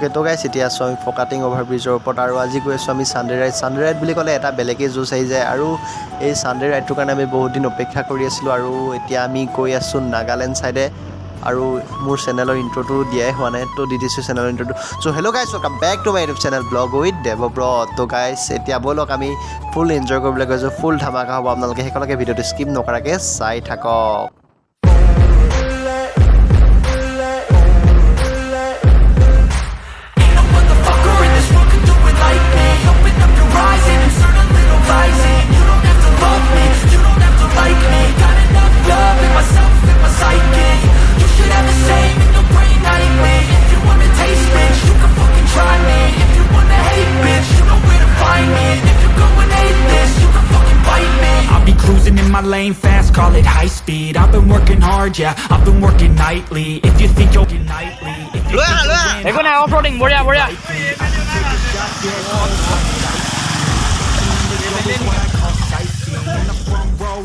Okay তো guys এতিয়া আছোঁ আমি ফকাটিং অভাৰ ব্ৰিজৰ ওপৰত আৰু আজি গৈ আছোঁ আমি ছানডে ৰাইড বুলি ক'লে এটা বেলেগেই জোচ আহি যায় আৰু এই ছানডে ৰাইডটোৰ কাৰণে আমি বহুত দিন অপেক্ষা কৰি আছিলোঁ আৰু এতিয়া আমি গৈ আছোঁ নাগালেণ্ড ছাইডে আৰু মোৰ চেনেলৰ ইণ্ট্ৰ'টো দিয়াই হোৱা নাই তো দি দিছোঁ চেনেলৰ ইণ্ট্ৰ'টো so' hello' guys welcome back to my YouTube channel vlog with Debabrata তো গাইছ এতিয়া ব'লক আমি ফুল এনজয় কৰিবলৈ গৈছোঁ ফুল ধামাকা হ'ব আপোনালোকে সেইকলৈকে ভিডিঅ'টো স্কিপ নকৰাকৈ চাই থাকক lane fast, call it high speed. I've been working hard, yeah, I've been working nightly. If you think you'll get nightly, if you think you'll win, off-roading, boria.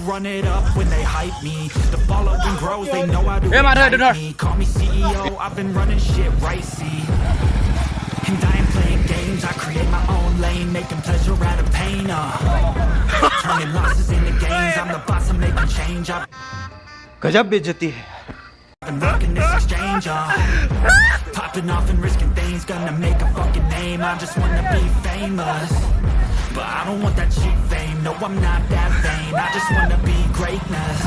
Run it up when they hype me. The following grows, they know how to hype me. Call me CEO, I've been running shit right, see. And I ain't playing games, I create my own lane, making pleasure out of pain, turning losses into gains, I'm the boss, I'm making change, I've गजब बेइज्जती है been rocking this exchange, popping off and risking things, gonna make a fucking name, I just wanna be famous, but I don't want that cheap fame, no I'm not that vain, I just wanna be greatness.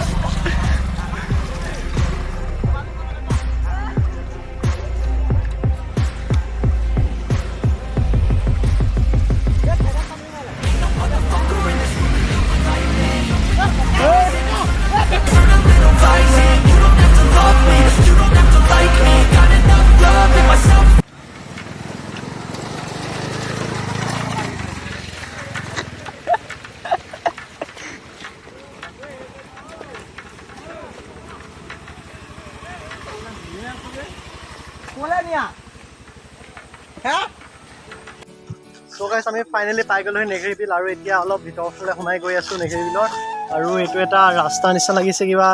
So guys, আমি finally পাই গ'লো নেঘেৰিবিল আৰু এতিয়া অলপ ভিতৰৰ ফালে সোমাই গৈ আছোঁ নেঘেৰিবিলৰ আৰু এইটো এটা ৰাস্তা নিচিনা লাগিছে কিবা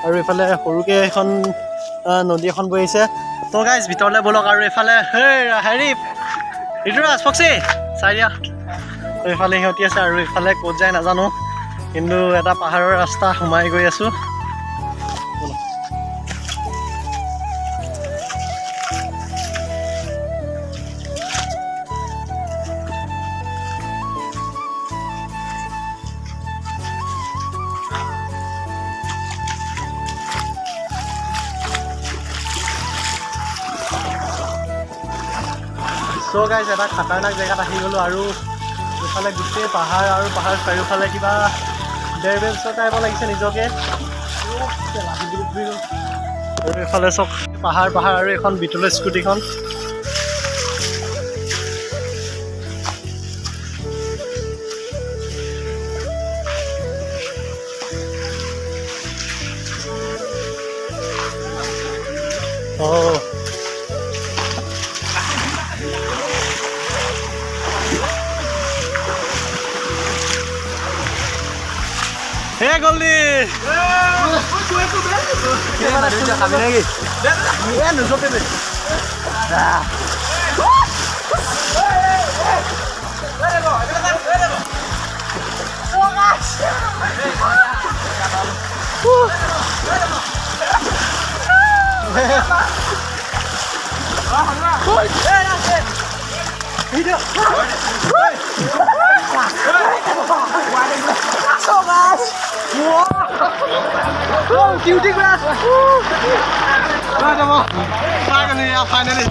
আৰু এইফালে সৰুকৈ এখন নদী এখন বৈ আহিছে তো গাইজ ভিতৰলৈ ব'লক আৰু এইফালে হেৰি ঋতুৰাজ ফক্সি চাই দিয়া এইফালে সিহঁতি আছে আৰু এইফালে ক'ত যায় নাজানো কিন্তু এটা পাহাৰৰ ৰাস্তা সোমাই গৈ আছোঁ So guys, এটা খাতাৰনাক জেগাত আহি গ'লো আৰু এইফালে গোটেই পাহাৰ আৰু পাহাৰ চাৰিওফালে কিবা ডেৰবেলছৰ টাইপৰ লাগিছে নিজকে আৰু এইফালে চব পাহাৰ আৰু এখন বিটলৰ স্কুটিখন Hey Goldie! Gimana sudah kami lagi? Ya nusuk ini. Cutie grass. Ada mau? Finally, finally,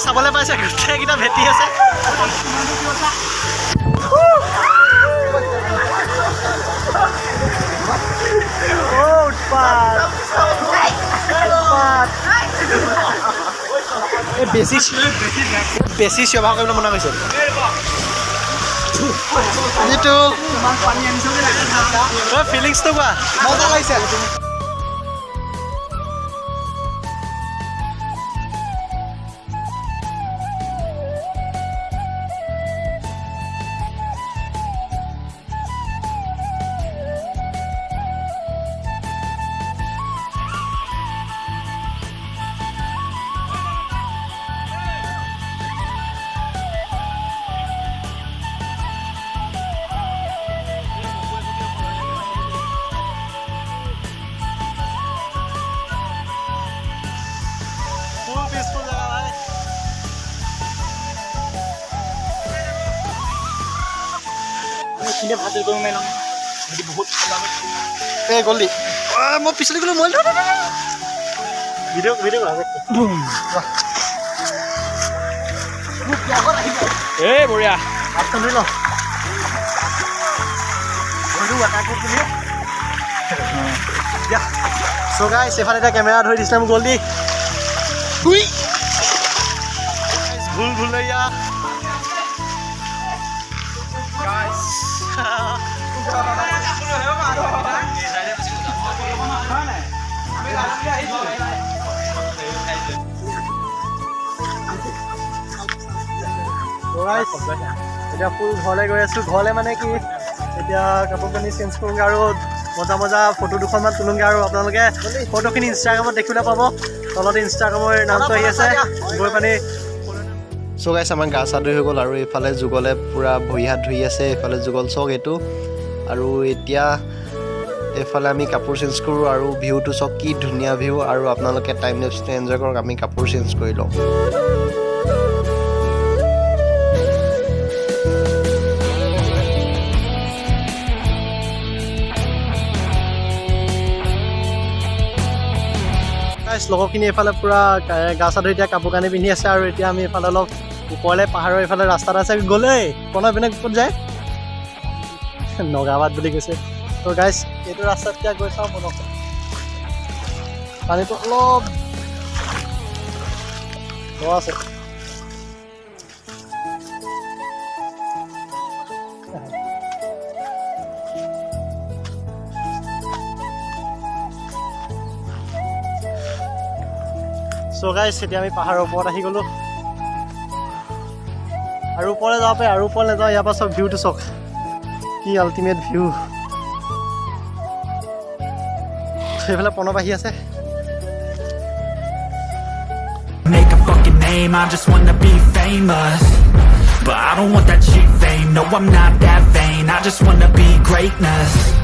চাবলৈ পাইছে গোটেইকেইটা ভেটি আছে বেছি সেৱা কৰিবলৈ মনা গৈছে যিটো ফিলিংছটো কোৱা মজা লাগিছে Hindi ভাত কৰিব মেল হেৰি বহুত এই গলি মই পিছলি গলো মই ভিডিঅ' আছে এই বঢ়িয়া হাতখন ধুই ল চ' গাইছ এফালে এতিয়া কেমেৰা ধৰি দিছিলে মোক গলি ভুল ভুলैया এতিয়া ফুল ঘৰলৈ গৈ আছোঁ ঘৰলৈ মানে কি এতিয়া কাপোৰ কানি চেঞ্জ কৰোঁগৈ আৰু মজা মজা ফটো দুখনমান তোলোঁগৈ আৰু আপোনালোকে ফটোখিনি ইনষ্টাগ্ৰামত দেখিবলৈ পাব তলতে ইনষ্টাগ্ৰামৰ নামটো আহি আছে গৈ পানি চ' গাইছ আমাৰ গা চা ধুই হৈ গ'ল আৰু এইফালে যুগলে পূৰা ভৰি হাত ধুই আছে এইফালে যুগল চক এইটো আৰু এতিয়া এইফালে আমি কাপোৰ চেঞ্জ কৰোঁ আৰু ভিউটো চক কি ধুনীয়া ভিউ আৰু আপোনালোকে টাইম লেপছটো এনজয় কৰক আমি কাপোৰ চেঞ্জ কৰি লওঁ লগৰখিনি এইফালে পূৰা গা চা ধুই এতিয়া কাপোৰ কানি পিন্ধি আছে আৰু এতিয়া আমি এইফালে অলপ ওপৰলৈ পাহাৰৰ এইফালে ৰাস্তাত আছে গ'লেই প্ৰণয় পিনে ক'ত যায় নগাবাদ বুলি কৈছে তো গাইছ এইটো ৰাস্তাত এতিয়া গৈ চাওঁ মনত পানীটো অলপ দ আছে চ' গাইছ এতিয়া আমি পাহাৰৰ ওপৰত আহি গ'লোঁ আৰু ওপৰলৈ যাব পাৰি আৰু ওপৰলৈ নাযাওঁ ইয়াৰ পৰা চব ভিউটো চাওক কি আল্টিমেট ভিউ সেইফালে প্ৰণৱ আহি আছে Make a fucking name, I just wanna be famous. But I don't want that cheap fame, no I'm not that vain, I just wanna be greatness.